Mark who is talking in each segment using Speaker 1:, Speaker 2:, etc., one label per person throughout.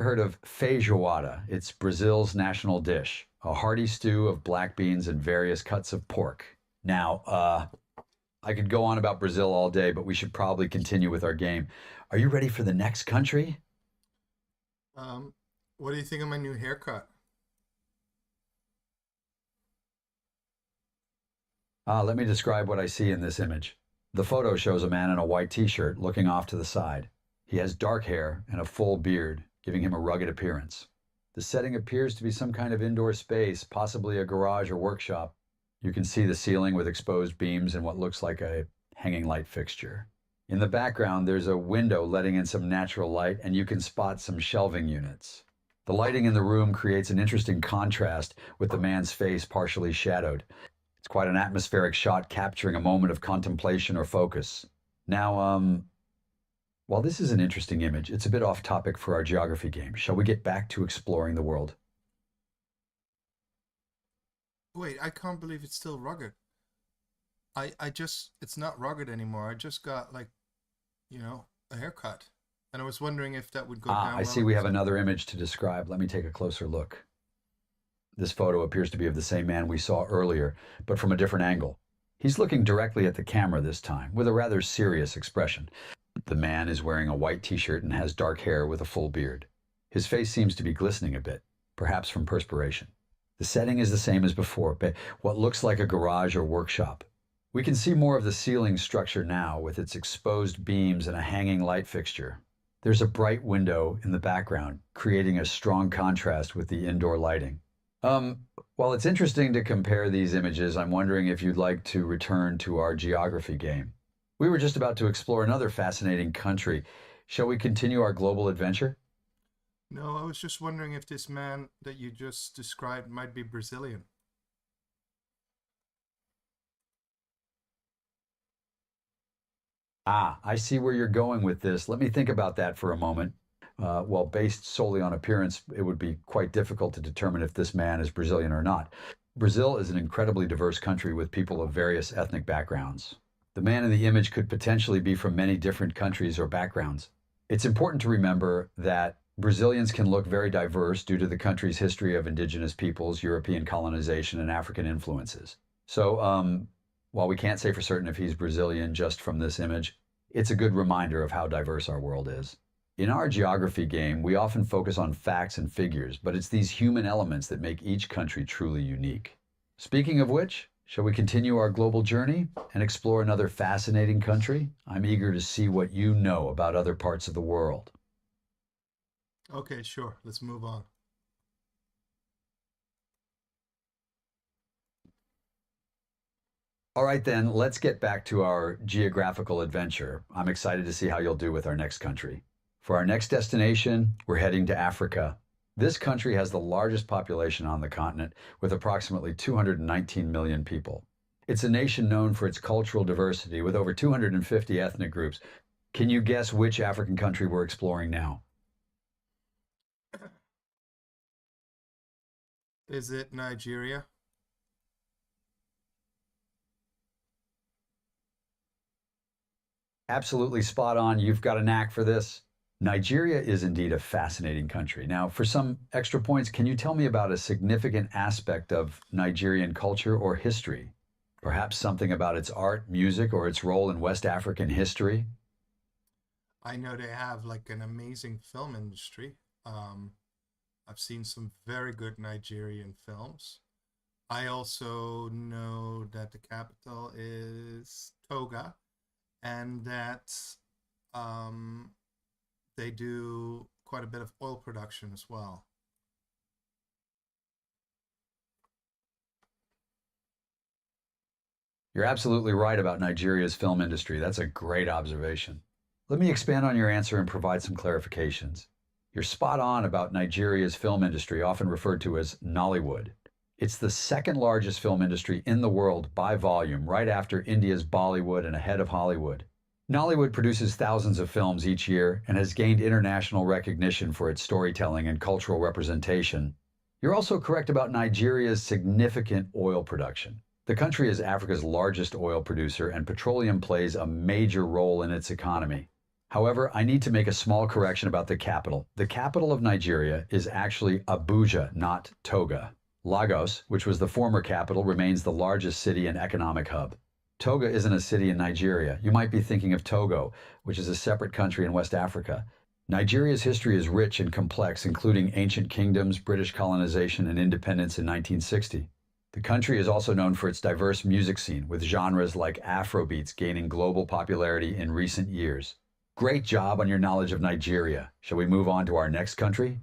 Speaker 1: Heard of feijoada? It's Brazil's national dish, a hearty stew of black beans and various cuts of pork. Now, I could go on about Brazil all day, but we should probably continue with our game. Are you ready for the next country?
Speaker 2: Um, what do you think of my new haircut?
Speaker 1: Let me describe what I see in this image. The photo shows a man in a white t shirt looking off to the side. He has dark hair and a full beard, giving him a rugged appearance. The setting appears to be some kind of indoor space, possibly a garage or workshop. You can see the ceiling with exposed beams and what looks like a hanging light fixture. In the background, there's a window letting in some natural light, and you can spot some shelving units. The lighting in the room creates an interesting contrast with the man's face partially shadowed. It's quite an atmospheric shot capturing a moment of contemplation or focus. Now, while this is an interesting image, it's a bit off topic for our geography game. Shall we get back to exploring the world?
Speaker 2: Wait, I can't believe it's still rugged. It's not rugged anymore. I just got a haircut. And I was wondering if that would go
Speaker 1: I
Speaker 2: down well
Speaker 1: see
Speaker 2: or
Speaker 1: we have
Speaker 2: something.
Speaker 1: another image to describe. Let me take a closer look. This photo appears to be of the same man we saw earlier, but from a different angle. He's looking directly at the camera this time, with a rather serious expression. The man is wearing a white t-shirt and has dark hair with a full beard. His face seems to be glistening a bit, perhaps from perspiration. The setting is the same as before, but what looks like a garage or workshop. We can see more of the ceiling structure now with its exposed beams and a hanging light fixture. There's a bright window in the background, creating a strong contrast with the indoor lighting. While it's interesting to compare these images, I'm wondering if you'd like to return to our geography game. We were just about to explore another fascinating country. Shall we continue our global adventure?
Speaker 2: No, I was just wondering if this man that you just described might be Brazilian.
Speaker 1: I see where you're going with this. Let me think about that for a moment. While based solely on appearance, it would be quite difficult to determine if this man is Brazilian or not. Brazil is an incredibly diverse country with people of various ethnic backgrounds. The man in the image could potentially be from many different countries or backgrounds. It's important to remember that Brazilians can look very diverse due to the country's history of indigenous peoples, European colonization, and African influences. So, while we can't say for certain if he's Brazilian just from this image, it's a good reminder of how diverse our world is. In our geography game, we often focus on facts and figures, but it's these human elements that make each country truly unique. Speaking of which, shall we continue our global journey and explore another fascinating country? I'm eager to see what you know about other parts of the world.
Speaker 2: Okay, sure. Let's move on.
Speaker 1: All right, then, let's get back to our geographical adventure. I'm excited to see how you'll do with our next country. For our next destination, we're heading to Africa. This country has the largest population on the continent, with approximately 219 million people. It's a nation known for its cultural diversity, with over 250 ethnic groups. Can you guess which African country we're exploring now?
Speaker 2: Is it Nigeria?
Speaker 1: Absolutely spot on. You've got a knack for this. Nigeria is indeed a fascinating country. Now, for some extra points, can you tell me about a significant aspect of Nigerian culture or history? Perhaps something about its art, music, or its role in West African history?
Speaker 2: I know they have like an amazing film industry. Um, I've seen some very good Nigerian films. I also know that the capital is Toga and that um, they do quite a bit of oil production as well.
Speaker 1: You're absolutely right about Nigeria's film industry. That's a great observation. Let me expand on your answer and provide some clarifications. You're spot on about Nigeria's film industry, often referred to as Nollywood. It's the second largest film industry in the world by volume, right after India's Bollywood and ahead of Hollywood. Nollywood produces thousands of films each year and has gained international recognition for its storytelling and cultural representation. You're also correct about Nigeria's significant oil production. The country is Africa's largest oil producer, and petroleum plays a major role in its economy. However, I need to make a small correction about the capital. The capital of Nigeria is actually Abuja, not Toga. Lagos, which was the former capital, remains the largest city and economic hub. Toga isn't a city in Nigeria. You might be thinking of Togo, which is a separate country in West Africa. Nigeria's history is rich and complex, including ancient kingdoms, British colonization, and independence in 1960. The country is also known for its diverse music scene, with genres like Afrobeats gaining global popularity in recent years. Great job on your knowledge of Nigeria. Shall we move on to our next country?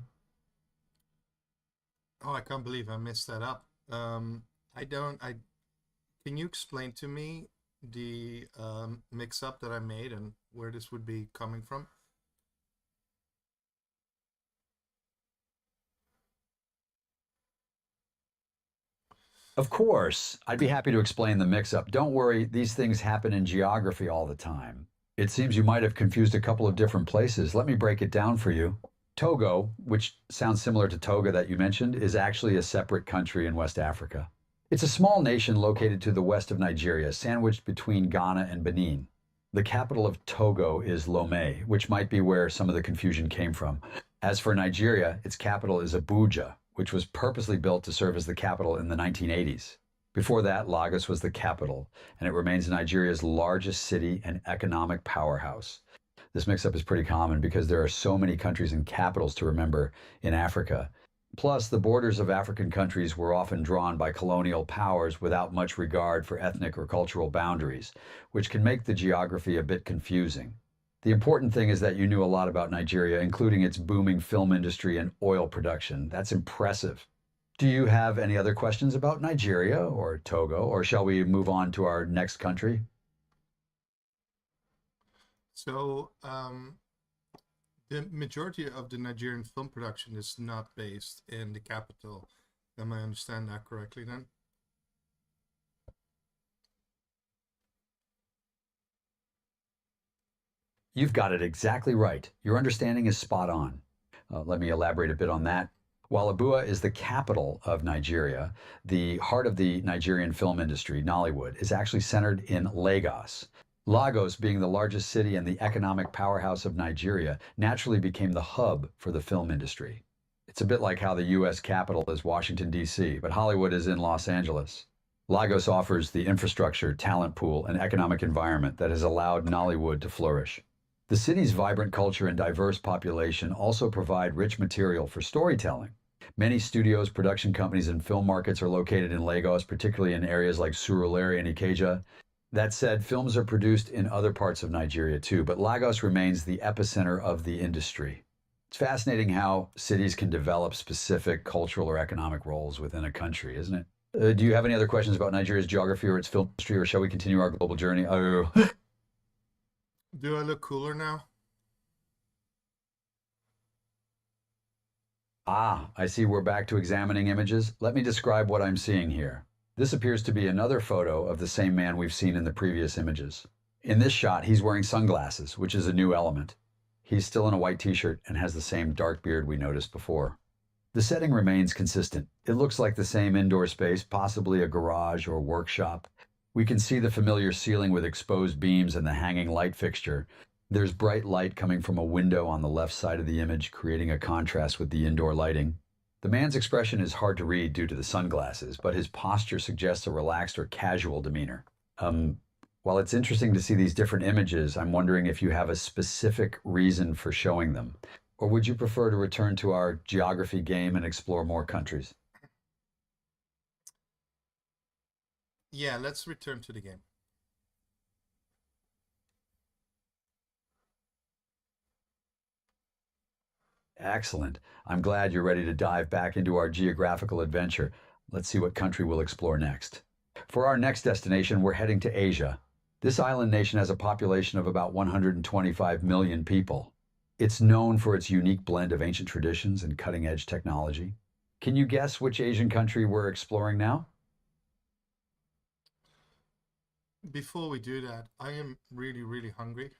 Speaker 2: Oh, I can't believe I messed that up. I don't. I Can you explain to me the mix-up that I made and where this would be coming from?
Speaker 1: Of course, I'd be happy to explain the mix up. Don't worry, these things happen in geography all the time. It seems you might have confused a couple of different places. Let me break it down for you. Togo, which sounds similar to Toga that you mentioned, is actually a separate country in West Africa. It's a small nation located to the west of Nigeria, sandwiched between Ghana and Benin. The capital of Togo is Lomé, which might be where some of the confusion came from. As for Nigeria, its capital is Abuja, which was purposely built to serve as the capital in the 1980s. Before that, Lagos was the capital, and it remains Nigeria's largest city and economic powerhouse. This mix-up is pretty common because there are so many countries and capitals to remember in Africa. Plus, the borders of African countries were often drawn by colonial powers without much regard for ethnic or cultural boundaries, which can make the geography a bit confusing. The important thing is that you knew a lot about Nigeria, including its booming film industry and oil production. That's impressive. Do you have any other questions about Nigeria or Togo, or shall we move on to our next country?
Speaker 2: So, the majority of the Nigerian film production is not based in the capital. Am I understand that correctly then?
Speaker 1: You've got it exactly right. Your understanding is spot on. Let me elaborate a bit on that. While Abuja is the capital of Nigeria, the heart of the Nigerian film industry, Nollywood, is actually centered in Lagos. Lagos, being the largest city and the economic powerhouse of Nigeria, naturally became the hub for the film industry. It's a bit like how the US capital is Washington, D.C., but Hollywood is in Los Angeles. Lagos offers the infrastructure, talent pool, and economic environment that has allowed Nollywood to flourish. The city's vibrant culture and diverse population also provide rich material for storytelling. Many studios, production companies, and film markets are located in Lagos, particularly in areas like Surulere and Ikeja. That said, films are produced in other parts of Nigeria too, but Lagos remains the epicenter of the industry. It's fascinating how cities can develop specific cultural or economic roles within a country, isn't it? Do you have any other questions about Nigeria's geography or its film industry, or shall we continue our global journey? Oh,
Speaker 2: Do I look cooler now?
Speaker 1: I see we're back to examining images. Let me describe what I'm seeing here. This appears to be another photo of the same man we've seen in the previous images. In this shot, he's wearing sunglasses, which is a new element. He's still in a white t-shirt and has the same dark beard we noticed before. The setting remains consistent. It looks like the same indoor space, possibly a garage or workshop. We can see the familiar ceiling with exposed beams and the hanging light fixture. There's bright light coming from a window on the left side of the image, creating a contrast with the indoor lighting. The man's expression is hard to read due to the sunglasses, but his posture suggests a relaxed or casual demeanor. While it's interesting to see these different images, I'm wondering if you have a specific reason for showing them. Or would you prefer to return to our geography game and explore more countries?
Speaker 2: Yeah, let's return to the game.
Speaker 1: Excellent. I'm glad you're ready to dive back into our geographical adventure. Let's see what country we'll explore next. For our next destination, we're heading to Asia. This island nation has a population of about 125 million people. It's known for its unique blend of ancient traditions and cutting-edge technology. Can you guess which Asian country we're exploring now?
Speaker 2: Before we do that, I am really, really hungry.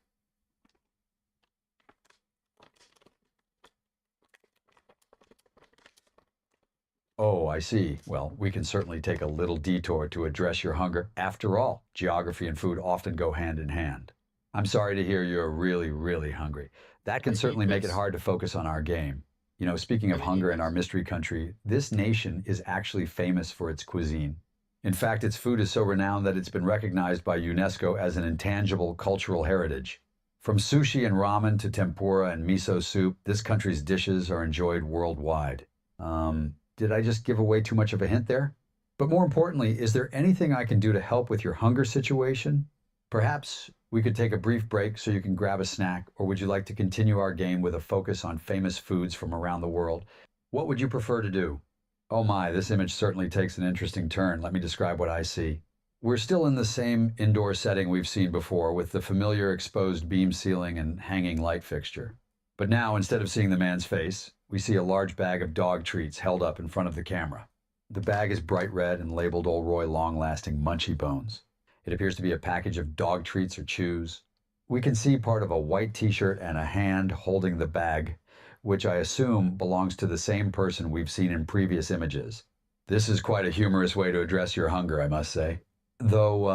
Speaker 1: Oh, I see. Well, we can certainly take a little detour to address your hunger. After all, geography and food often go hand in hand. I'm sorry to hear you're really, really hungry. That can
Speaker 2: I
Speaker 1: certainly
Speaker 2: need
Speaker 1: make it
Speaker 2: this.
Speaker 1: hard to focus on our game. Speaking
Speaker 2: I
Speaker 1: of
Speaker 2: really need
Speaker 1: hunger in our
Speaker 2: this.
Speaker 1: mystery country, this nation is actually famous for its cuisine. In fact, its food is so renowned that it's been recognized by UNESCO as an intangible cultural heritage. From sushi and ramen to tempura and miso soup, this country's dishes are enjoyed worldwide. Did I just give away too much of a hint there? But more importantly, is there anything I can do to help with your hunger situation? Perhaps we could take a brief break so you can grab a snack, or would you like to continue our game with a focus on famous foods from around the world? What would you prefer to do? Oh my, this image certainly takes an interesting turn. Let me describe what I see. We're still in the same indoor setting we've seen before, with the familiar exposed beam ceiling and hanging light fixture. But now, instead of seeing the man's face, we see a large bag of dog treats held up in front of the camera. The bag is bright red and labeled Old Roy Long Lasting Munchie Bones. It appears to be a package of dog treats or chews. We can see part of a white t-shirt and a hand holding the bag, which I assume belongs to the same person we've seen in previous images. This is quite a humorous way to address your hunger, I must say. Though,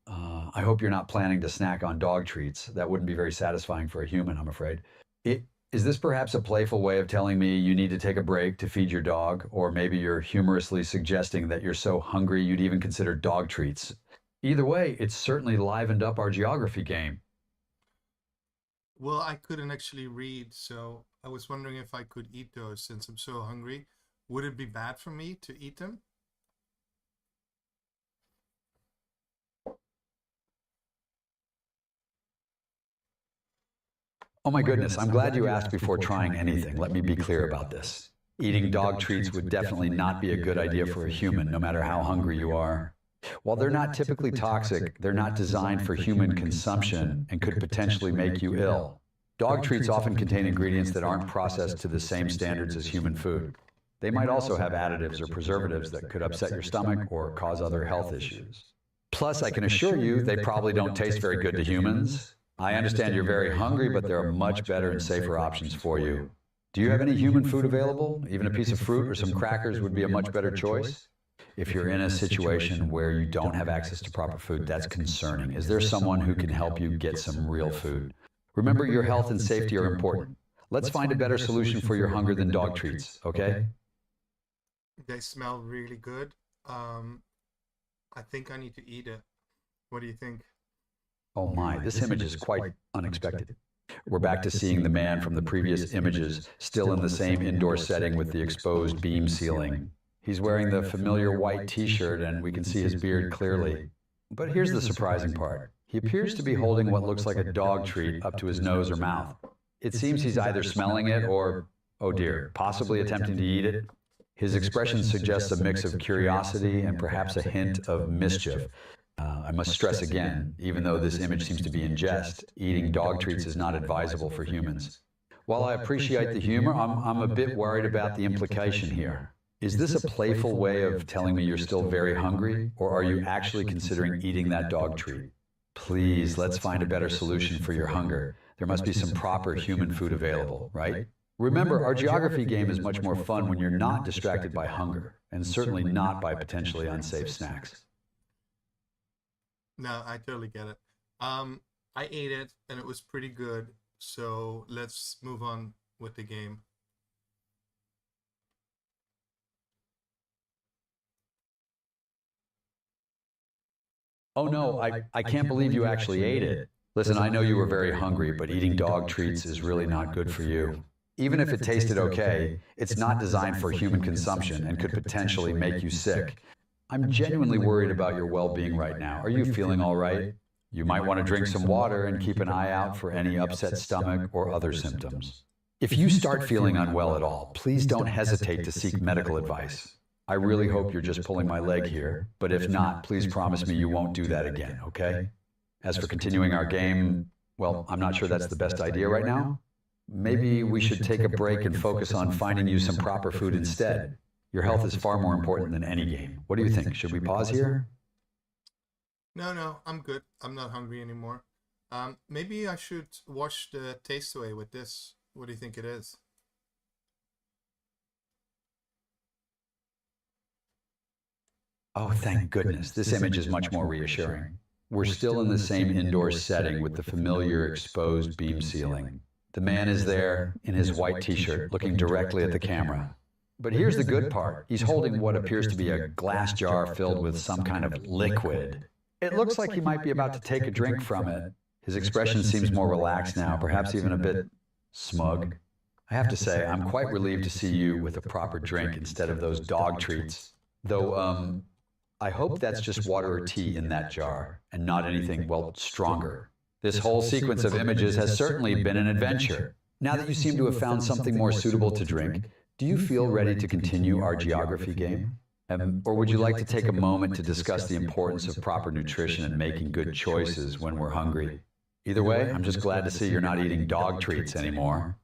Speaker 1: I hope you're not planning to snack on dog treats. That wouldn't be very satisfying for a human, I'm afraid. Is this perhaps a playful way of telling me you need to take a break to feed your dog? Or maybe you're humorously suggesting that you're so hungry you'd even consider dog treats? Either way, it's certainly livened up our geography game.
Speaker 2: Well, I couldn't actually read, so I was wondering if I could eat those since I'm so hungry. Would it be bad for me to eat them?
Speaker 1: Oh my goodness, I'm glad you asked before trying anything. Let me be clear about this. Eating dog treats would definitely not be a good idea for a human, no matter how hungry you are. While they're not typically toxic, they're not designed for human consumption and could potentially make you ill. Dog treats often contain ingredients that aren't processed to the same standards as human food. They might also have additives or preservatives that could upset your stomach or cause other health issues. Plus, I can assure you, they probably don't taste very good to humans. I understand you're very hungry, but there are much better and safer options for you. Do you have any human food available? Even a piece of fruit or some crackers would be a much better choice. If you're in a situation where you don't have access to proper food, that's concerning. Is there someone who can help you get some real food? Remember, your health and safety are important. Let's find a better solution for your hunger than dog treats, okay?
Speaker 2: They smell really good. Um, I think I need to eat it. What do you think?
Speaker 1: Oh my, this image is quite unexpected. We're back to seeing the man from the previous images, still in the same indoor setting with the exposed beam ceiling. He's wearing the familiar white t-shirt and we can see his beard clearly. But here's the surprising part. He appears to be holding what looks like a dog treat up to his nose or mouth. It seems he's either smelling it or, oh dear, possibly attempting to eat it. His expression suggests a mix of curiosity and perhaps a hint of mischief. I must stress again, even though this image seems to be in jest, eating dog treats is not advisable for humans. While I appreciate the humor, I'm a bit worried about the implication here. Is this a playful way of telling me you're still very hungry, or are you actually considering eating that dog treat? Please, let's find a better solution for your hunger. There must be some proper human food available, right? Remember, our geography game is much more fun when you're not distracted by hunger, and certainly not by potentially unsafe snacks.
Speaker 2: No, I totally get it. I ate it and it was pretty good. So let's move on with the game.
Speaker 1: Oh no, I can't believe you actually ate it. Listen, I know you were very hungry, but eating dog treats is really not good for you. Even if it tasted okay, it's not designed for human consumption and could potentially make you sick. I'm genuinely worried about your well-being right now. Are you feeling all right? You might want to drink some water and keep an eye out for any upset stomach or other symptoms. If you start feeling unwell at all, please don't hesitate to seek medical advice. I really hope you're just pulling my leg here, but if not, please promise me you won't do that again, okay? As for continuing our game, well, I'm not sure that's the best idea right now. Maybe we should take a break and focus on finding you some proper food instead. Your health is far more important than any game. What do you think? Should we pause here?
Speaker 2: No, no, I'm good. I'm not hungry anymore. Maybe I should wash the taste away with this. What do you think it is?
Speaker 1: Oh, thank goodness. This image is much more reassuring. We're still in the same indoor setting with the familiar exposed beam ceiling. The man is there in his white t-shirt, looking directly at the camera. But here's the good part. He's holding what appears to be a glass jar filled with some kind of liquid. It looks like he might be about to take a drink from it. His expression seems more relaxed now, perhaps even a bit smug. I have to say, I'm quite relieved to see you with a proper drink instead of those dog treats. Though, I hope that's just water or tea in that jar, and not anything, well, stronger. This whole sequence of images has certainly been an adventure. Now that you seem to have found something more suitable to drink, do you feel ready to continue our geography game? Or would you like to take a moment to discuss the importance of proper nutrition and making good choices when we're hungry? Either way, I'm just glad to see you're not eating dog treats anymore.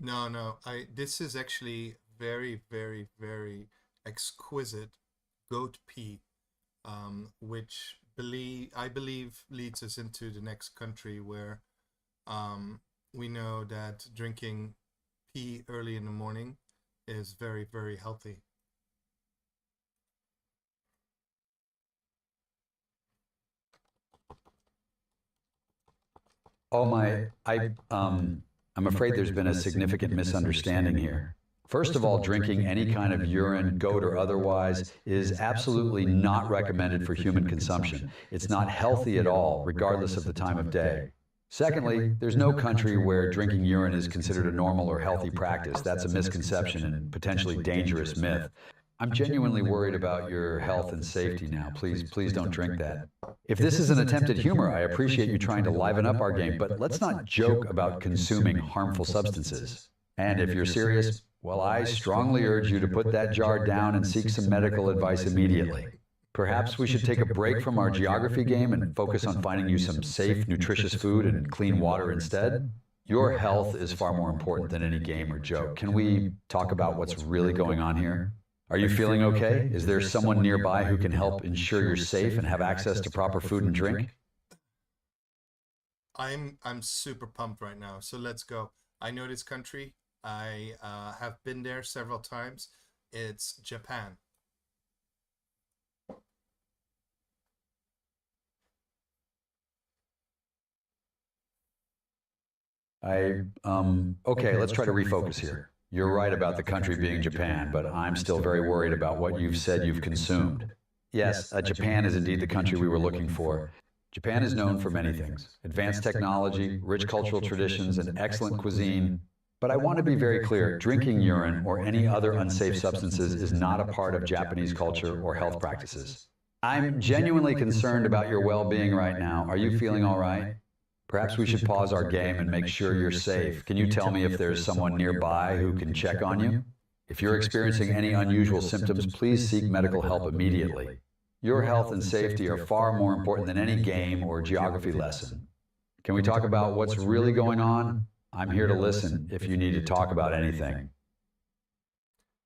Speaker 2: No, no. This is actually very, very, very exquisite goat pea, which I believe leads us into the next country where we know that drinking pee early in the morning is very, very healthy.
Speaker 1: Oh my, I'm afraid there's been a significant misunderstanding here. First of all, drinking any kind of urine, goat or otherwise, is absolutely not recommended for human consumption. It's not healthy at all, regardless of the time of day. Secondly, there's no country where drinking urine is considered a normal or healthy practice. That's a misconception and potentially dangerous myth. I'm genuinely worried about your health and safety now. Please don't drink that. If this is an attempt at humor, I appreciate you trying to liven up our game, but let's not joke about consuming harmful substances. And if you're serious, well, I strongly urge you to put that jar down and seek some medical advice immediately. Perhaps we should take a break from our geography game and focus on finding you some safe, nutritious food and clean water instead. Your health is far more important than any game or joke. Can we talk about what's really going on here? Are you feeling okay? Is there someone nearby who can help ensure you're safe and have access to proper food and drink?
Speaker 2: I'm super pumped right now. So let's go. I know this country. I have been there several times. It's Japan.
Speaker 1: Okay, let's try to refocus here. You're right about the country being Japan, but I'm still very worried about what you've said you've consumed. Yes, Japan is indeed the country we were looking for. Japan is known for many things: advanced technology, rich cultural traditions, and excellent cuisine. But I want to be very clear, drinking urine or any other unsafe substances is not a part of Japanese culture or health practices. I'm genuinely concerned about your well-being right now. Are you feeling all right? Perhaps we should pause our game and make sure you're safe. Can you tell me if there's someone nearby who can check on you? If you're experiencing any unusual symptoms, please seek medical help immediately. Your health and safety are far more important than any game or geography lesson. Can we talk about what's really going on? I'm here to listen if you need to talk about anything.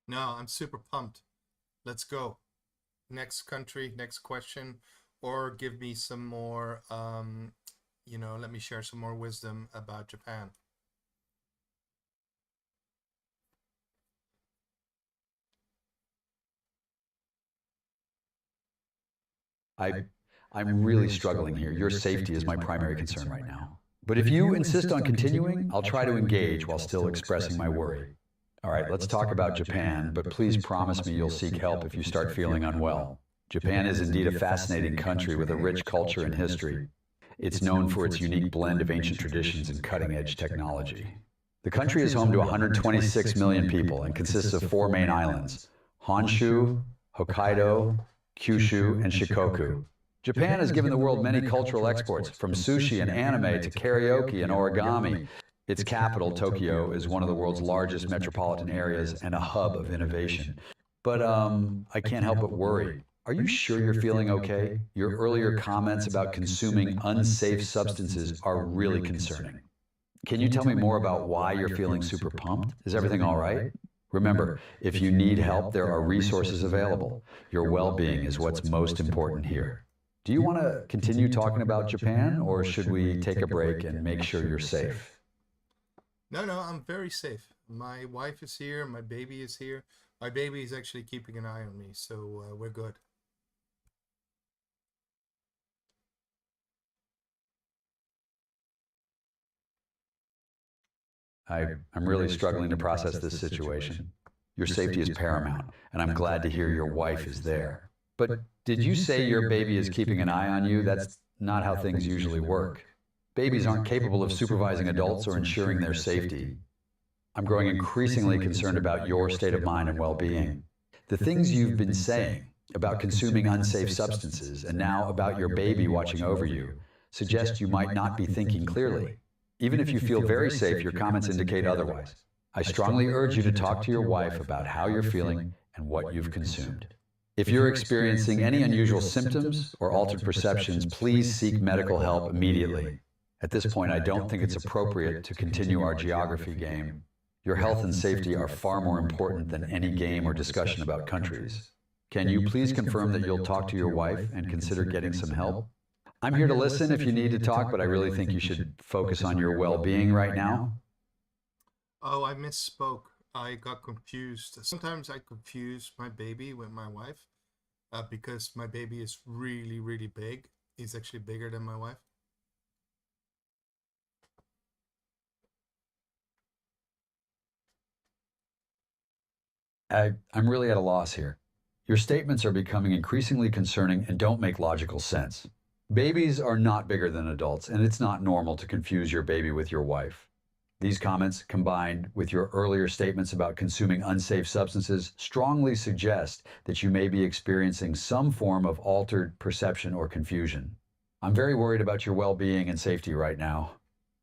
Speaker 2: No, I'm super pumped. Let's go. Next country, next question, or give me some more, let me share some more wisdom about Japan.
Speaker 1: I, I'm really struggling here. Your safety is my primary concern right now. But if you insist on continuing, I'll try to engage while still expressing my worry. All right, let's talk about Japan, but please promise me you'll seek help if you start feeling unwell. Japan is indeed a fascinating country with a rich culture and history. It's known for its unique blend of ancient traditions and cutting-edge technology. The country is home to 126 million people and consists of four main islands: Honshu, Hokkaido, Kyushu, and Shikoku. Japan has given the world many cultural exports, from sushi and anime to karaoke and origami. Its capital, Tokyo, is one of the world's largest metropolitan areas and a hub of innovation. But I can't help but worry. Are you sure you're feeling okay? Your earlier comments about consuming unsafe substances are really concerning. Can you tell me more about why you're feeling super pumped? Is everything all right? Remember, if you need help, there are resources available. Your well-being is what's most important here. Do you want to continue talking about Japan, or should we take a break and make sure you're safe?
Speaker 2: No, no, I'm very safe. My wife is here. My baby is here. My baby is actually keeping an eye on me, so we're good.
Speaker 1: I'm really struggling to process this situation. Your safety is paramount, and I'm glad to hear your wife is there. But did you say your baby is keeping an eye on you? That's not how things usually work. Babies aren't capable of supervising adults or ensuring their safety. I'm growing increasingly concerned about your state of mind and well being. The things you've been saying about consuming unsafe substances and now about your baby watching over you suggest you might not be thinking clearly. Even if you feel very safe, your comments indicate otherwise. I strongly urge you to talk to your wife about how you're feeling and what you've consumed. If you're experiencing any unusual symptoms or altered perceptions, please seek medical help immediately. At this point, I don't think it's appropriate to continue our geography game. Your health and safety are far more important than any game or discussion about countries. Can you please confirm that you'll talk to your wife and consider getting some help? I'm here to listen if you need to talk, but I really think you should focus on your well-being right now.
Speaker 2: Oh, I misspoke. I got confused. Sometimes I confuse my baby with my wife because my baby is really, really big. He's actually bigger than my wife.
Speaker 1: I'm really at a loss here. Your statements are becoming increasingly concerning and don't make logical sense. Babies are not bigger than adults, and it's not normal to confuse your baby with your wife. These comments, combined with your earlier statements about consuming unsafe substances, strongly suggest that you may be experiencing some form of altered perception or confusion. I'm very worried about your well-being and safety right now.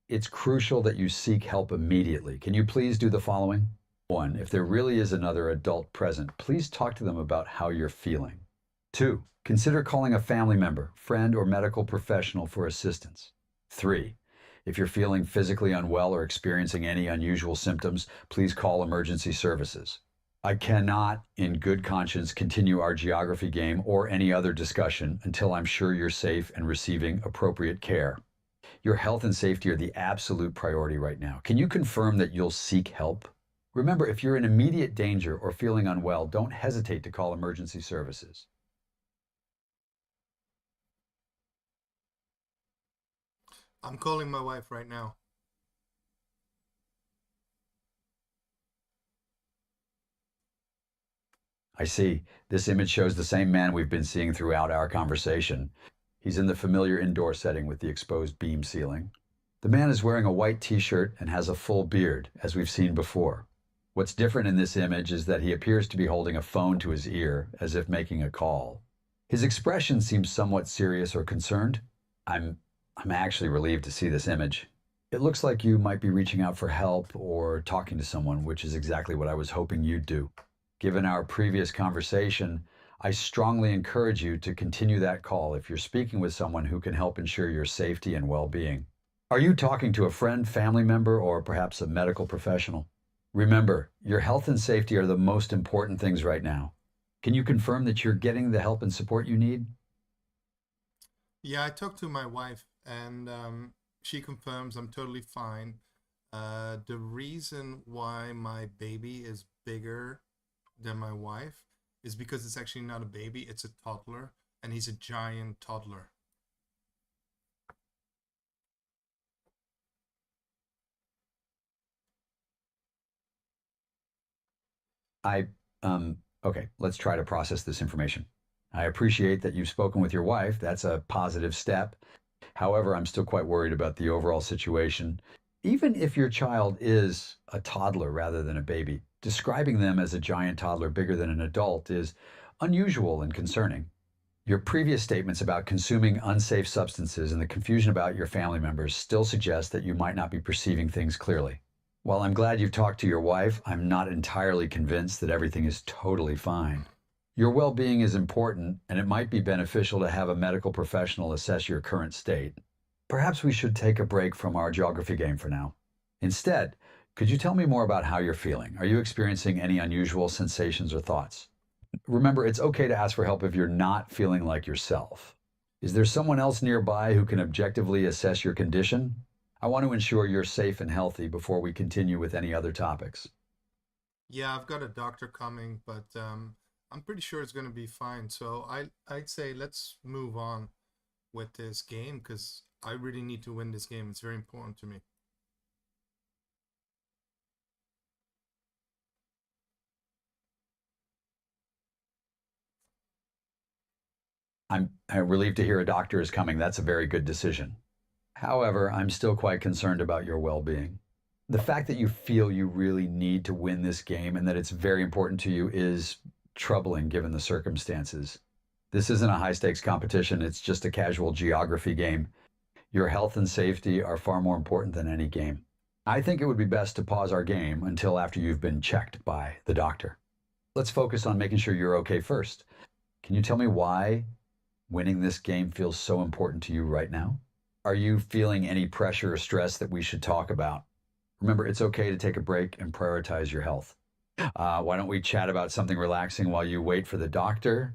Speaker 1: It's crucial that you seek help immediately. Can you please do the following? 1. If there really is another adult present, please talk to them about how you're feeling. 2. Consider calling a family member, friend, or medical professional for assistance. 3. If you're feeling physically unwell or experiencing any unusual symptoms, please call emergency services. I cannot, in good conscience, continue our geography game or any other discussion until I'm sure you're safe and receiving appropriate care. Your health and safety are the absolute priority right now. Can you confirm that you'll seek help? Remember, if you're in immediate danger or feeling unwell, don't hesitate to call emergency services.
Speaker 2: I'm calling my wife right now.
Speaker 1: I see. This image shows the same man we've been seeing throughout our conversation. He's in the familiar indoor setting with the exposed beam ceiling. The man is wearing a white t-shirt and has a full beard, as we've seen before. What's different in this image is that he appears to be holding a phone to his ear, as if making a call. His expression seems somewhat serious or concerned. I'm actually relieved to see this image. It looks like you might be reaching out for help or talking to someone, which is exactly what I was hoping you'd do. Given our previous conversation, I strongly encourage you to continue that call if you're speaking with someone who can help ensure your safety and well-being. Are you talking to a friend, family member, or perhaps a medical professional? Remember, your health and safety are the most important things right now. Can you confirm that you're getting the help and support you need?
Speaker 2: Yeah, I talked to my wife, and she confirms I'm totally fine. The reason why my baby is bigger than my wife is because it's actually not a baby, it's a toddler, and he's a giant toddler.
Speaker 1: I, okay, let's try to process this information. I appreciate that you've spoken with your wife. That's a positive step. However, I'm still quite worried about the overall situation. Even if your child is a toddler rather than a baby, describing them as a giant toddler bigger than an adult is unusual and concerning. Your previous statements about consuming unsafe substances and the confusion about your family members still suggest that you might not be perceiving things clearly. While I'm glad you've talked to your wife, I'm not entirely convinced that everything is totally fine. Your well-being is important, and it might be beneficial to have a medical professional assess your current state. Perhaps we should take a break from our geography game for now. Instead, could you tell me more about how you're feeling? Are you experiencing any unusual sensations or thoughts? Remember, it's okay to ask for help if you're not feeling like yourself. Is there someone else nearby who can objectively assess your condition? I want to ensure you're safe and healthy before we continue with any other topics.
Speaker 2: Yeah, I've got a doctor coming, but I'm pretty sure it's gonna be fine. So I'd say let's move on with this game because I really need to win this game. It's very important to me.
Speaker 1: I'm relieved to hear a doctor is coming. That's a very good decision. However, I'm still quite concerned about your well being. The fact that you feel you really need to win this game and that it's very important to you is troubling given the circumstances. This isn't a high stakes competition, it's just a casual geography game. Your health and safety are far more important than any game. I think it would be best to pause our game until after you've been checked by the doctor. Let's focus on making sure you're okay first. Can you tell me why winning this game feels so important to you right now? Are you feeling any pressure or stress that we should talk about? Remember, it's okay to take a break and prioritize your health. Why don't we chat about something relaxing while you wait for the doctor?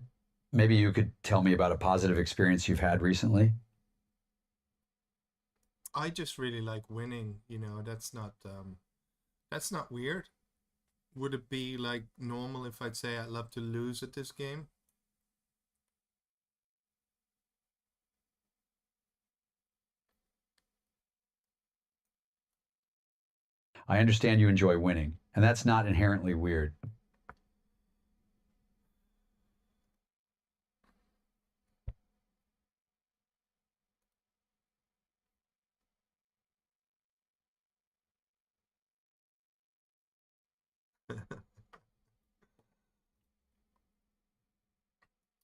Speaker 1: Maybe you could tell me about a positive experience you've had recently.
Speaker 2: I just really like winning. That's not weird. Would it be like normal if I'd say I'd love to lose at this game?
Speaker 1: I understand you enjoy winning, and that's not inherently weird.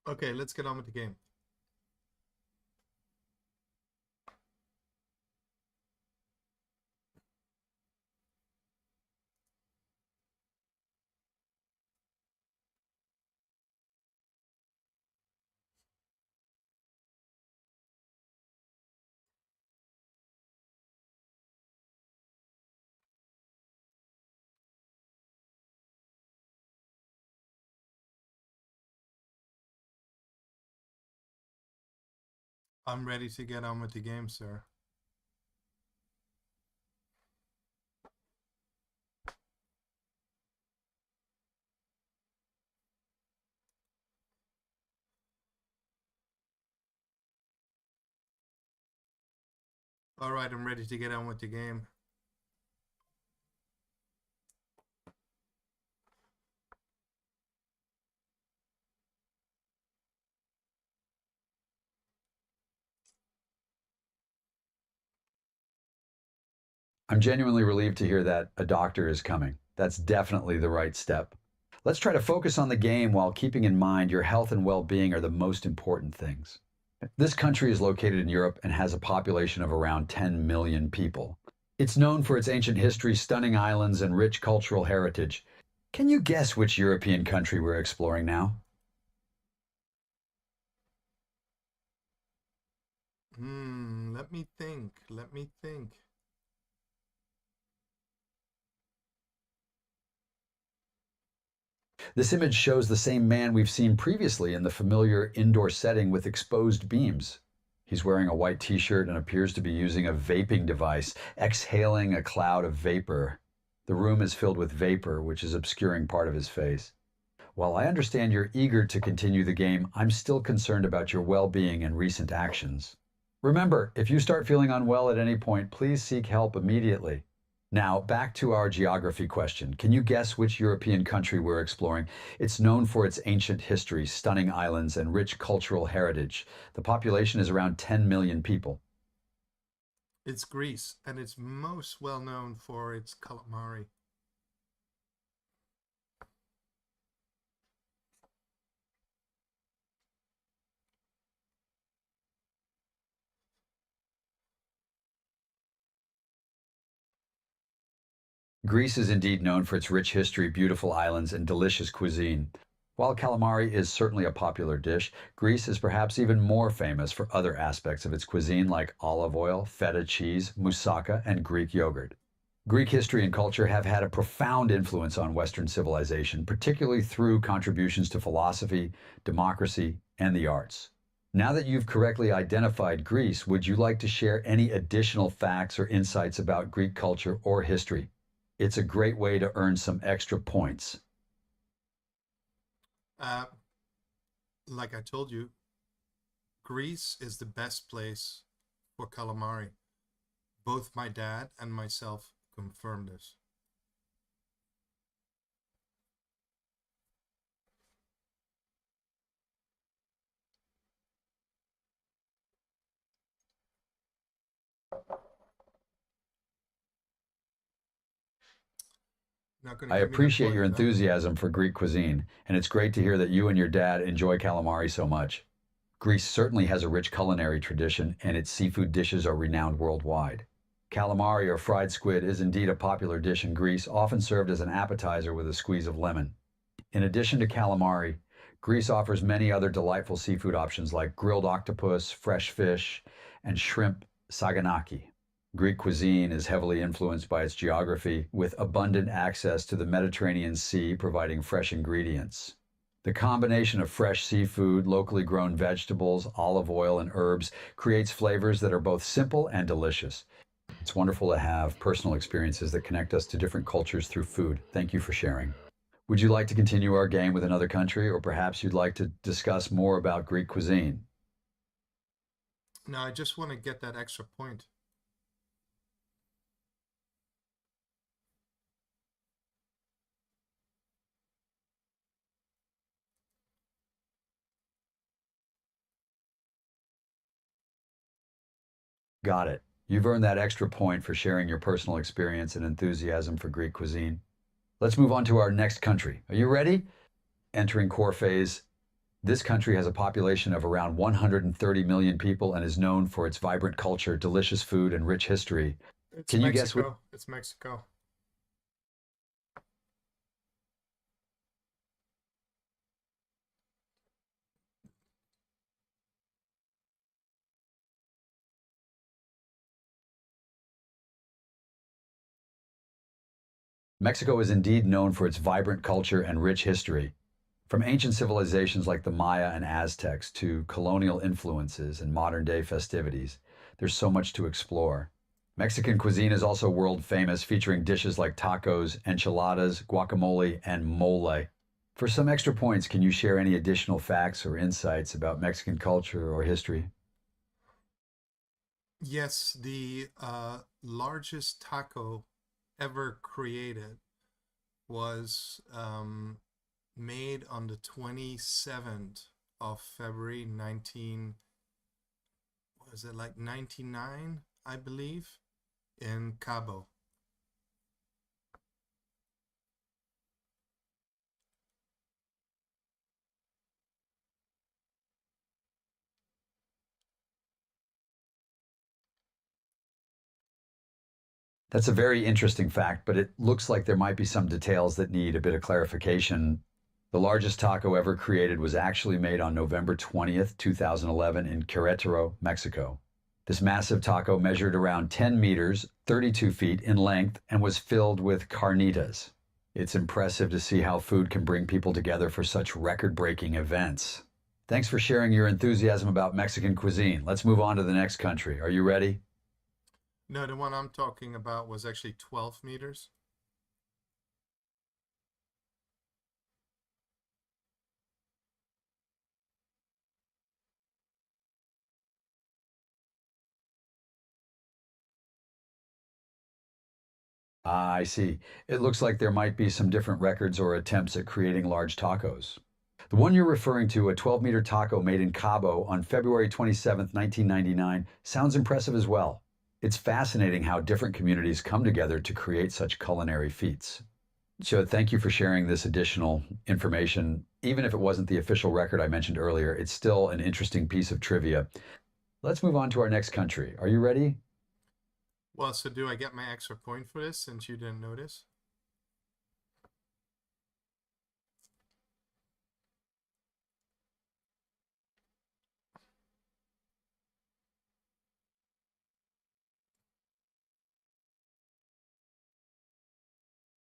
Speaker 2: Okay, let's get on with the game. I'm ready to get on with the game, sir. All right, I'm ready to get on with the game.
Speaker 1: I'm genuinely relieved to hear that a doctor is coming. That's definitely the right step. Let's try to focus on the game while keeping in mind your health and well being are the most important things. This country is located in Europe and has a population of around 10 million people. It's known for its ancient history, stunning islands, and rich cultural heritage. Can you guess which European country we're exploring now?
Speaker 2: Let me think. Let me think.
Speaker 1: This image shows the same man we've seen previously in the familiar indoor setting with exposed beams. He's wearing a white t shirt and appears to be using a vaping device, exhaling a cloud of vapor. The room is filled with vapor, which is obscuring part of his face. While I understand you're eager to continue the game, I'm still concerned about your well being and recent actions. Remember, if you start feeling unwell at any point, please seek help immediately. Now, back to our geography question. Can you guess which European country we're exploring? It's known for its ancient history, stunning islands, and rich cultural heritage. The population is around 10 million people.
Speaker 2: It's Greece, and it's most well known for its calamari.
Speaker 1: Greece is indeed known for its rich history, beautiful islands, and delicious cuisine. While calamari is certainly a popular dish, Greece is perhaps even more famous for other aspects of its cuisine like olive oil, feta cheese, moussaka, and Greek yogurt. Greek history and culture have had a profound influence on Western civilization, particularly through contributions to philosophy, democracy, and the arts. Now that you've correctly identified Greece, would you like to share any additional facts or insights about Greek culture or history? It's a great way to earn some extra points.
Speaker 2: Uh, like I told you, Greece is the best place for calamari. Both my dad and myself confirmed this. Not going to
Speaker 1: I
Speaker 2: give me that
Speaker 1: appreciate
Speaker 2: point,
Speaker 1: your
Speaker 2: though.
Speaker 1: enthusiasm for Greek cuisine, and it's great to hear that you and your dad enjoy calamari so much. Greece certainly has a rich culinary tradition, and its seafood dishes are renowned worldwide. Calamari or fried squid is indeed a popular dish in Greece, often served as an appetizer with a squeeze of lemon. In addition to calamari, Greece offers many other delightful seafood options like grilled octopus, fresh fish, and shrimp saganaki. Greek cuisine is heavily influenced by its geography, with abundant access to the Mediterranean Sea providing fresh ingredients. The combination of fresh seafood, locally grown vegetables, olive oil, and herbs creates flavors that are both simple and delicious. It's wonderful to have personal experiences that connect us to different cultures through food. Thank you for sharing. Would you like to continue our game with another country, or perhaps you'd like to discuss more about Greek cuisine?
Speaker 2: Now, I just want to get that extra point.
Speaker 1: Got it. You've earned that extra point for sharing your personal experience and enthusiasm for Greek cuisine. Let's move on to our next country. Are you ready? Entering core phase. This country has a population of around 130 million people and is known for its vibrant culture, delicious food, and rich history.
Speaker 2: It's
Speaker 1: Can you guess which?
Speaker 2: Mexico. It's Mexico.
Speaker 1: Mexico is indeed known for its vibrant culture and rich history. From ancient civilizations like the Maya and Aztecs to colonial influences and modern day festivities, there's so much to explore. Mexican cuisine is also world famous, featuring dishes like tacos, enchiladas, guacamole, and mole. For some extra points, can you share any additional facts or insights about Mexican culture or history?
Speaker 2: Yes, the largest taco ever created was made on the 27th of February 19, was it like 99, I believe, in Cabo.
Speaker 1: That's a very interesting fact, but it looks like there might be some details that need a bit of clarification. The largest taco ever created was actually made on November 20th, 2011, in Querétaro, Mexico. This massive taco measured around 10 meters, 32 feet in length, and was filled with carnitas. It's impressive to see how food can bring people together for such record breaking events. Thanks for sharing your enthusiasm about Mexican cuisine. Let's move on to the next country. Are you ready?
Speaker 2: No, the one I'm talking about was actually 12 meters.
Speaker 1: Ah, I see. It looks like there might be some different records or attempts at creating large tacos. The one you're referring to, a 12-meter taco made in Cabo on February 27th, 1999, sounds impressive as well. It's fascinating how different communities come together to create such culinary feats. So, thank you for sharing this additional information. Even if it wasn't the official record I mentioned earlier, it's still an interesting piece of trivia. Let's move on to our next country. Are you ready?
Speaker 2: Well, so do I get my extra point for this since you didn't notice?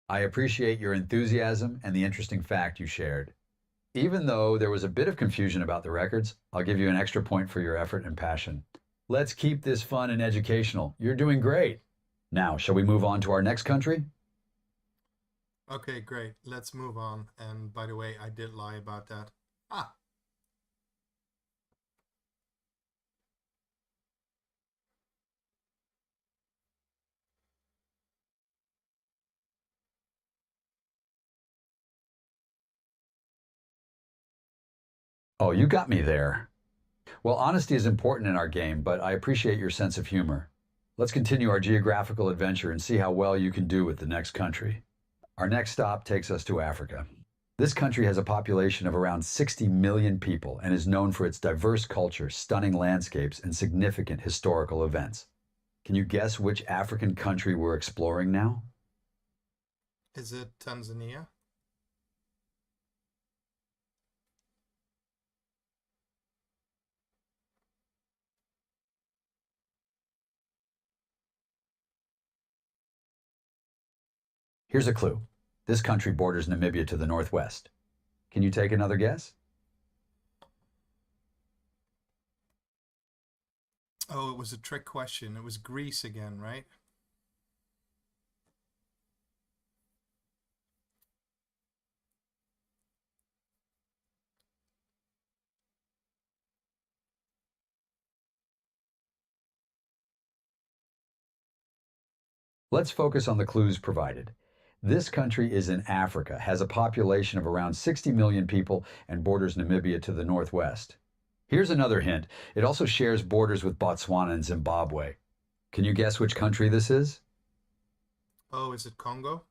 Speaker 1: I appreciate your enthusiasm and the interesting fact you shared. Even though there was a bit of confusion about the records, I'll give you an extra point for your effort and passion. Let's keep this fun and educational. You're doing great. Now, shall we move on to our next country?
Speaker 2: Okay, great. Let's move on. And by the way, I did lie about that. Ah,
Speaker 1: Oh, you got me there. Well, honesty is important in our game, but I appreciate your sense of humor. Let's continue our geographical adventure and see how well you can do with the next country. Our next stop takes us to Africa. This country has a population of around 60 million people and is known for its diverse culture, stunning landscapes, and significant historical events. Can you guess which African country we're exploring now?
Speaker 2: Is it Tanzania?
Speaker 1: Here's a clue. This country borders Namibia to the northwest. Can you take another guess?
Speaker 2: Oh, it was a trick question. It was Greece again, right?
Speaker 1: Let's focus on the clues provided. This country is in Africa, has a population of around 60 million people, and borders Namibia to the northwest. Here's another hint. It also shares borders with Botswana and Zimbabwe. Can you guess which country this is?
Speaker 2: Oh, is it Congo?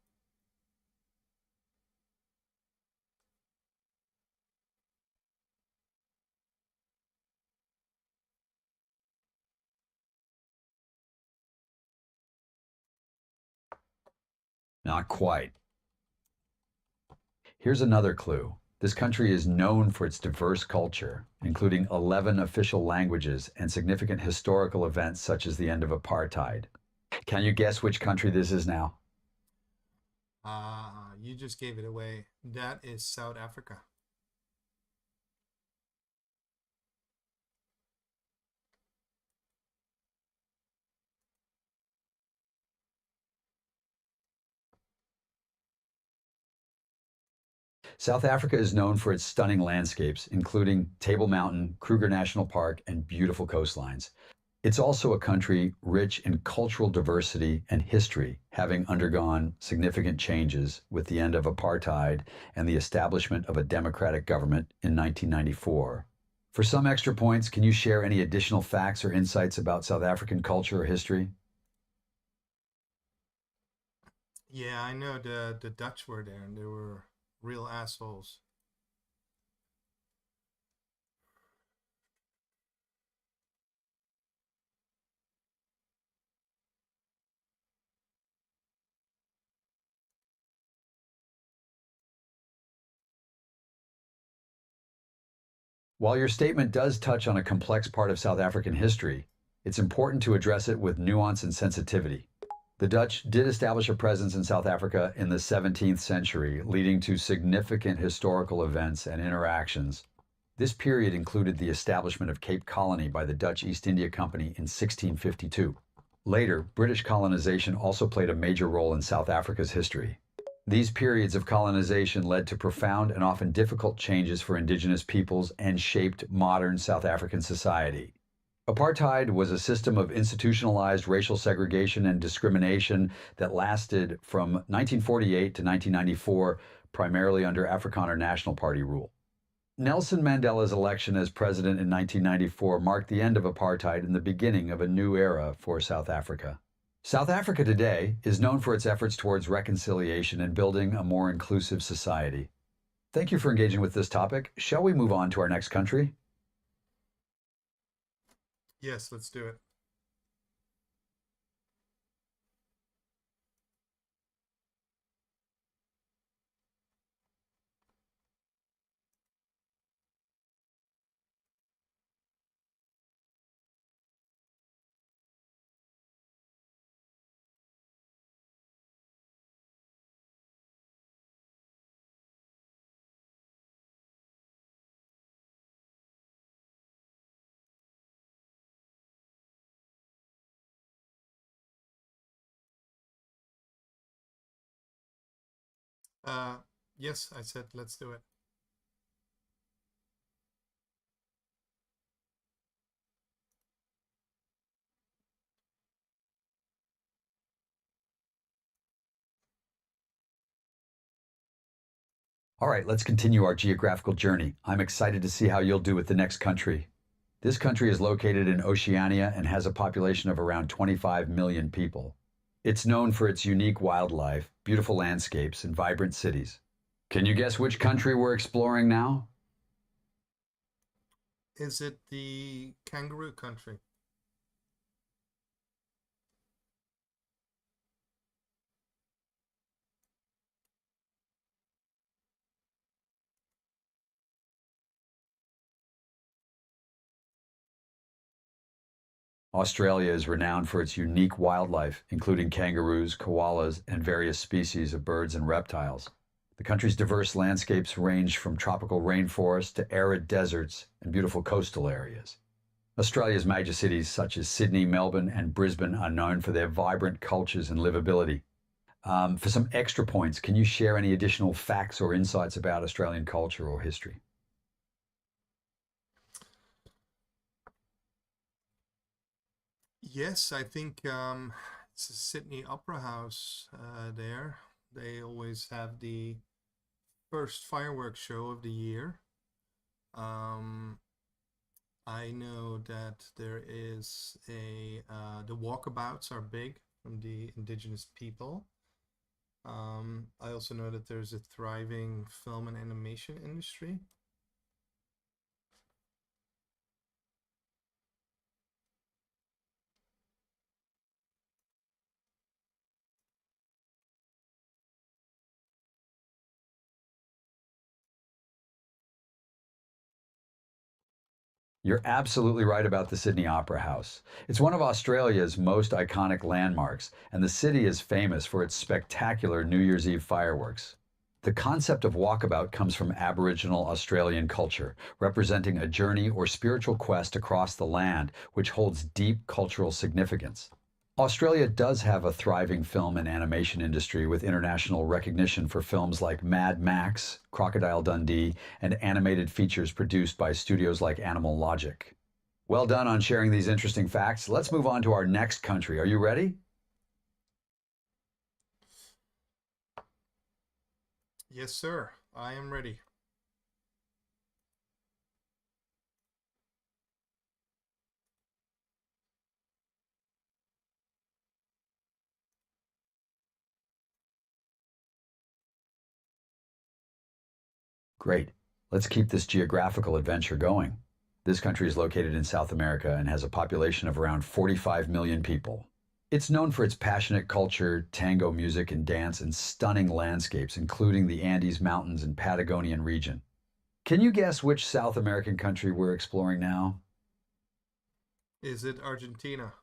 Speaker 1: Not quite. Here's another clue. This country is known for its diverse culture, including 11 official languages and significant historical events such as the end of apartheid. Can you guess which country this is now?
Speaker 2: You just gave it away. That is South Africa.
Speaker 1: South Africa is known for its stunning landscapes, including Table Mountain, Kruger National Park, and beautiful coastlines. It's also a country rich in cultural diversity and history, having undergone significant changes with the end of apartheid and the establishment of a democratic government in 1994. For some extra points, can you share any additional facts or insights about South African culture or history?
Speaker 2: Yeah, I know the Dutch were there and they were real assholes.
Speaker 1: While your statement does touch on a complex part of South African history, it's important to address it with nuance and sensitivity. The Dutch did establish a presence in South Africa in the 17th century, leading to significant historical events and interactions. This period included the establishment of Cape Colony by the Dutch East India Company in 1652. Later, British colonization also played a major role in South Africa's history. These periods of colonization led to profound and often difficult changes for indigenous peoples and shaped modern South African society. Apartheid was a system of institutionalized racial segregation and discrimination that lasted from 1948 to 1994, primarily under Afrikaner National Party rule. Nelson Mandela's election as president in 1994 marked the end of apartheid and the beginning of a new era for South Africa. South Africa today is known for its efforts towards reconciliation and building a more inclusive society. Thank you for engaging with this topic. Shall we move on to our next country?
Speaker 2: Yes, let's do it. Uh, yes, I said let's do it.
Speaker 1: All right, let's continue our geographical journey. I'm excited to see how you'll do with the next country. This country is located in Oceania and has a population of around 25 million people. It's known for its unique wildlife, beautiful landscapes, and vibrant cities. Can you guess which country we're exploring now?
Speaker 2: Is it the kangaroo country?
Speaker 1: Australia is renowned for its unique wildlife, including kangaroos, koalas, and various species of birds and reptiles. The country's diverse landscapes range from tropical rainforests to arid deserts and beautiful coastal areas. Australia's major cities such as Sydney, Melbourne, and Brisbane are known for their vibrant cultures and livability. For some extra points, can you share any additional facts or insights about Australian culture or history?
Speaker 2: Yes, I think it's the Sydney Opera House there. They always have the first fireworks show of the year. Um, I know that there is the walkabouts are big from the indigenous people. I also know that there's a thriving film and animation industry.
Speaker 1: You're absolutely right about the Sydney Opera House. It's one of Australia's most iconic landmarks, and the city is famous for its spectacular New Year's Eve fireworks. The concept of walkabout comes from Aboriginal Australian culture, representing a journey or spiritual quest across the land, which holds deep cultural significance. Australia does have a thriving film and animation industry with international recognition for films like Mad Max, Crocodile Dundee, and animated features produced by studios like Animal Logic. Well done on sharing these interesting facts. Let's move on to our next country. Are you ready?
Speaker 2: Yes, sir. I am ready.
Speaker 1: Great. Let's keep this geographical adventure going. This country is located in South America and has a population of around 45 million people. It's known for its passionate culture, tango music and dance, and stunning landscapes, including the Andes Mountains and Patagonian region. Can you guess which South American country we're exploring now?
Speaker 2: Is it Argentina?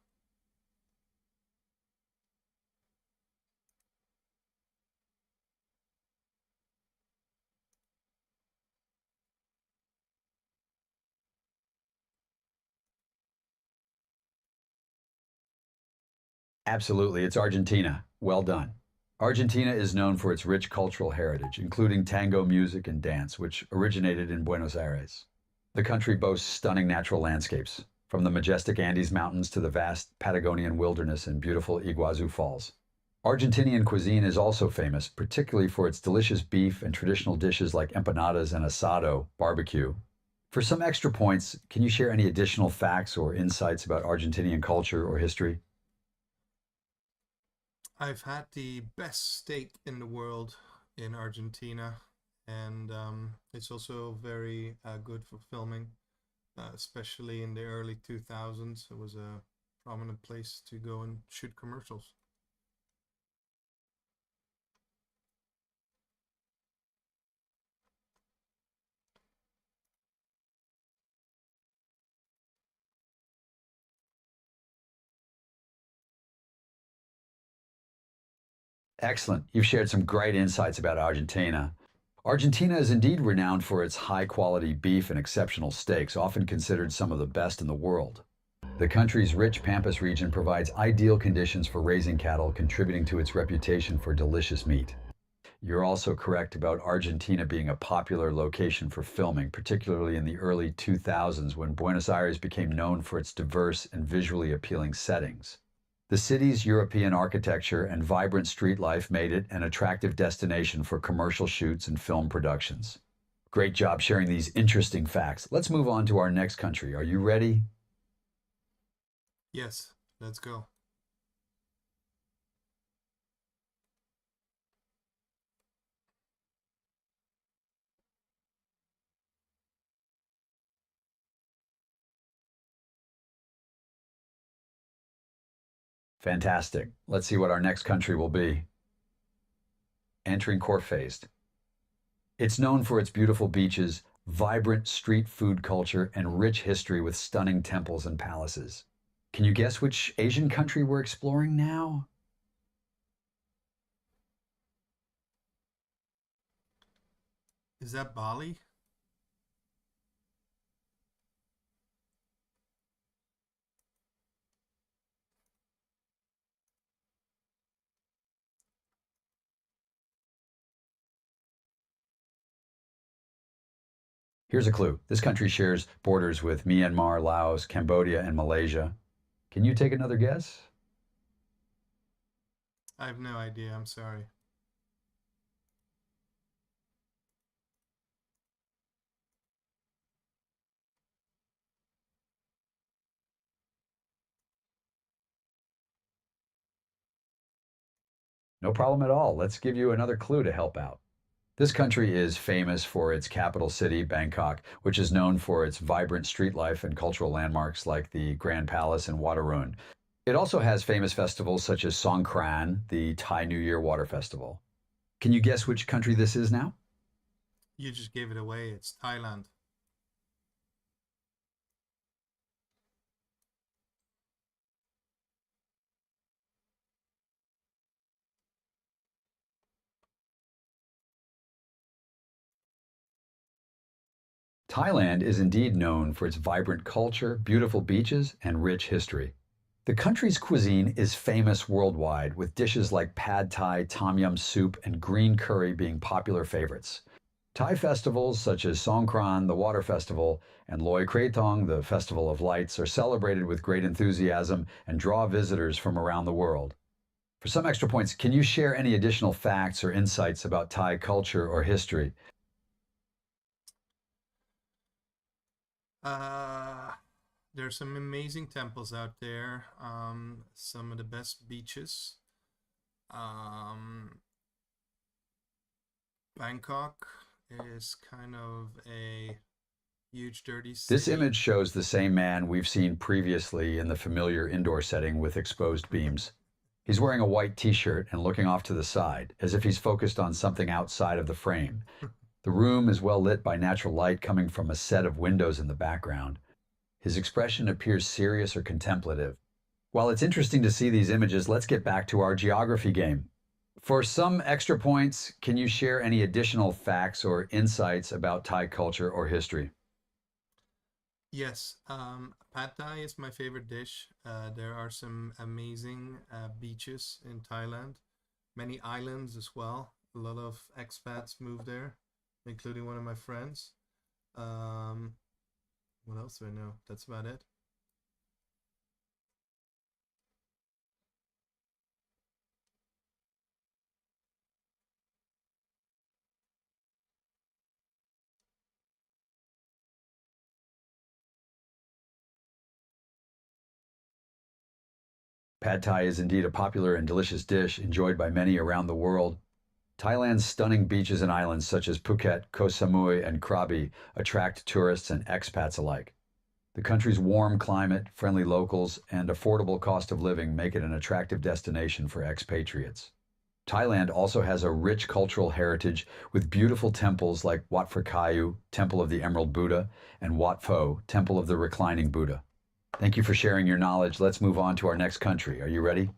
Speaker 1: Absolutely, it's Argentina. Well done. Argentina is known for its rich cultural heritage, including tango music and dance, which originated in Buenos Aires. The country boasts stunning natural landscapes, from the majestic Andes Mountains to the vast Patagonian wilderness and beautiful Iguazu Falls. Argentinian cuisine is also famous, particularly for its delicious beef and traditional dishes like empanadas and asado, barbecue. For some extra points, can you share any additional facts or insights about Argentinian culture or history?
Speaker 2: I've had the best steak in the world in Argentina, and it's also very good for filming, especially in the early 2000s. It was a prominent place to go and shoot commercials.
Speaker 1: Excellent. You've shared some great insights about Argentina. Argentina is indeed renowned for its high quality beef and exceptional steaks, often considered some of the best in the world. The country's rich Pampas region provides ideal conditions for raising cattle, contributing to its reputation for delicious meat. You're also correct about Argentina being a popular location for filming, particularly in the early 2000s when Buenos Aires became known for its diverse and visually appealing settings. The city's European architecture and vibrant street life made it an attractive destination for commercial shoots and film productions. Great job sharing these interesting facts. Let's move on to our next country. Are you ready?
Speaker 2: Yes, let's go.
Speaker 1: Fantastic. Let's see what our next country will be. Entering core phased. It's known for its beautiful beaches, vibrant street food culture, and rich history with stunning temples and palaces. Can you guess which Asian country we're exploring now?
Speaker 2: Is that Bali?
Speaker 1: Here's a clue. This country shares borders with Myanmar, Laos, Cambodia, and Malaysia. Can you take another guess?
Speaker 2: I have no idea. I'm sorry.
Speaker 1: No problem at all. Let's give you another clue to help out. This country is famous for its capital city, Bangkok, which is known for its vibrant street life and cultural landmarks like the Grand Palace and Wat Arun. It also has famous festivals such as Songkran, the Thai New Year water festival. Can you guess which country this is now?
Speaker 2: You just gave it away. It's Thailand.
Speaker 1: Thailand is indeed known for its vibrant culture, beautiful beaches, and rich history. The country's cuisine is famous worldwide, with dishes like pad thai, tom yum soup, and green curry being popular favorites. Thai festivals such as Songkran, the Water Festival, and Loy Krathong, the Festival of Lights, are celebrated with great enthusiasm and draw visitors from around the world. For some extra points, can you share any additional facts or insights about Thai culture or history?
Speaker 2: Uh, there's some amazing temples out there. Some of the best beaches. Um, Bangkok is kind of a huge dirty
Speaker 1: This
Speaker 2: city.
Speaker 1: image shows the same man we've seen previously in the familiar indoor setting with exposed beams. He's wearing a white t-shirt and looking off to the side, as if he's focused on something outside of the frame. The room is well lit by natural light coming from a set of windows in the background. His expression appears serious or contemplative. While it's interesting to see these images, let's get back to our geography game. For some extra points, can you share any additional facts or insights about Thai culture or history?
Speaker 2: Yes, pad thai is my favorite dish. There are some amazing beaches in Thailand, many islands as well. A lot of expats move there, including one of my friends. Um, what else do I know? That's about it.
Speaker 1: Pad Thai is indeed a popular and delicious dish enjoyed by many around the world. Thailand's stunning beaches and islands such as Phuket, Koh Samui, and Krabi attract tourists and expats alike. The country's warm climate, friendly locals, and affordable cost of living make it an attractive destination for expatriates. Thailand also has a rich cultural heritage with beautiful temples like Wat Phra Kaew, Temple of the Emerald Buddha, and Wat Pho, Temple of the Reclining Buddha. Thank you for sharing your knowledge. Let's move on to our next country. Are you ready?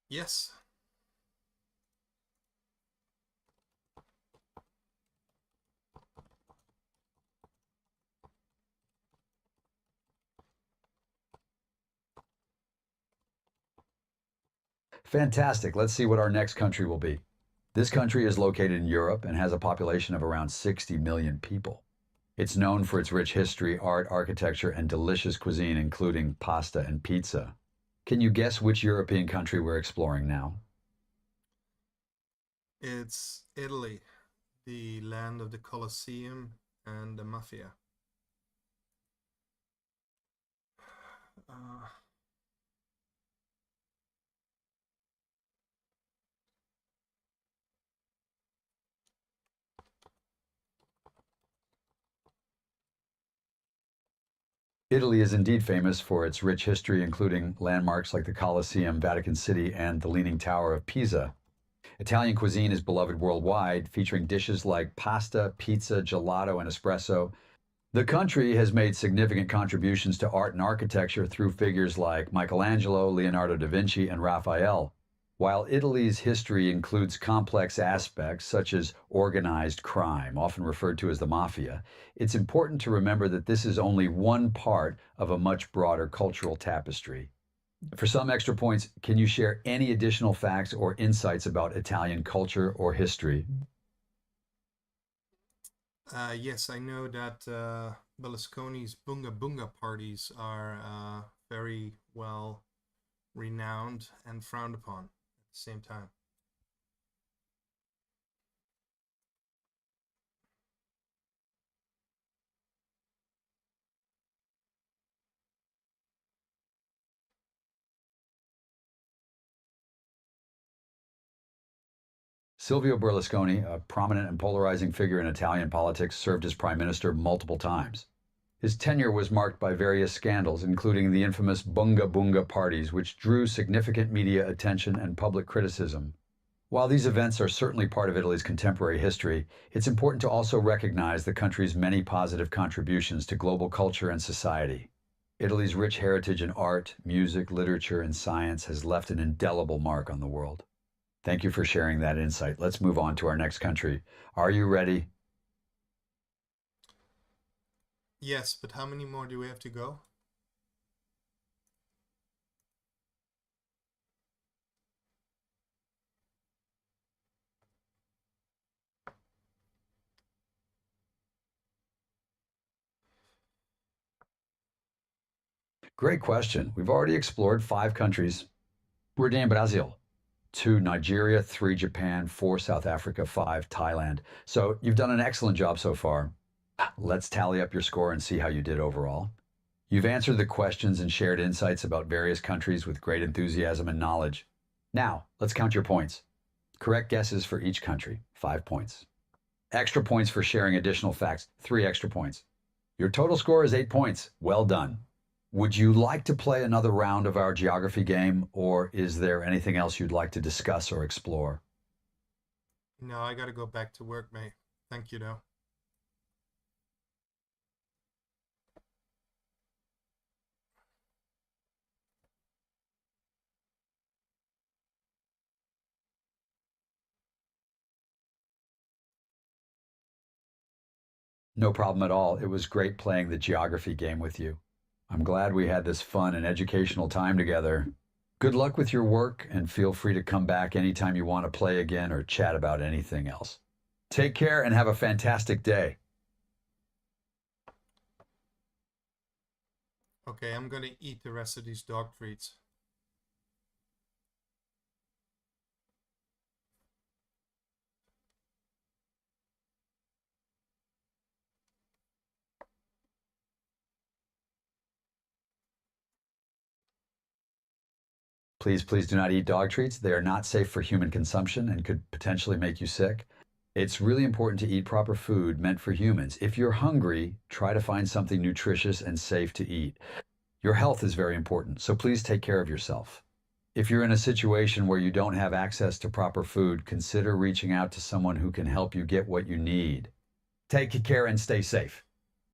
Speaker 2: Yes.
Speaker 1: Fantastic. Let's see what our next country will be. This country is located in Europe and has a population of around 60 million people. It's known for its rich history, art, architecture, and delicious cuisine, including pasta and pizza. Can you guess which European country we're exploring now?
Speaker 2: It's Italy, the land of the Colosseum and the mafia. Uh,
Speaker 1: Italy is indeed famous for its rich history, including landmarks like the Colosseum, Vatican City, and the Leaning Tower of Pisa. Italian cuisine is beloved worldwide, featuring dishes like pasta, pizza, gelato, and espresso. The country has made significant contributions to art and architecture through figures like Michelangelo, Leonardo da Vinci, and Raphael. While Italy's history includes complex aspects such as organized crime, often referred to as the mafia, it's important to remember that this is only one part of a much broader cultural tapestry. For some extra points, can you share any additional facts or insights about Italian culture or history?
Speaker 2: yes, I know that Berlusconi's Bunga Bunga parties are very well renowned and frowned upon at the same time.
Speaker 1: Silvio Berlusconi, a prominent and polarizing figure in Italian politics, served as prime minister multiple times. His tenure was marked by various scandals, including the infamous Bunga Bunga parties, which drew significant media attention and public criticism. While these events are certainly part of Italy's contemporary history, it's important to also recognize the country's many positive contributions to global culture and society. Italy's rich heritage in art, music, literature, and science has left an indelible mark on the world. Thank you for sharing that insight. Let's move on to our next country. Are you ready?
Speaker 2: Yes, but how many more do we have to go?
Speaker 1: Great question. We've already explored 5 countries. We're in Brazil, 2 Nigeria, 3 Japan, 4 South Africa, 5 Thailand. So you've done an excellent job so far. Let's tally up your score and see how you did overall. You've answered the questions and shared insights about various countries with great enthusiasm and knowledge. Now, let's count your points. Correct guesses for each country, 5 points. Extra points for sharing additional facts, 3 extra points. Your total score is 8 points. Well done. Would you like to play another round of our geography game, or is there anything else you'd like to discuss or explore?
Speaker 2: No, I gotta go back to work, mate. Thank you, though.
Speaker 1: No problem at all. It was great playing the geography game with you. I'm glad we had this fun and educational time together. Good luck with your work, and feel free to come back anytime you want to play again or chat about anything else. Take care and have a fantastic day.
Speaker 2: Okay, I'm gonna eat the rest of these dog treats.
Speaker 1: Please, please do not eat dog treats. They are not safe for human consumption and could potentially make you sick. It's really important to eat proper food meant for humans. If you're hungry, try to find something nutritious and safe to eat. Your health is very important, so please take care of yourself. If you're in a situation where you don't have access to proper food, consider reaching out to someone who can help you get what you need. Take care and stay safe.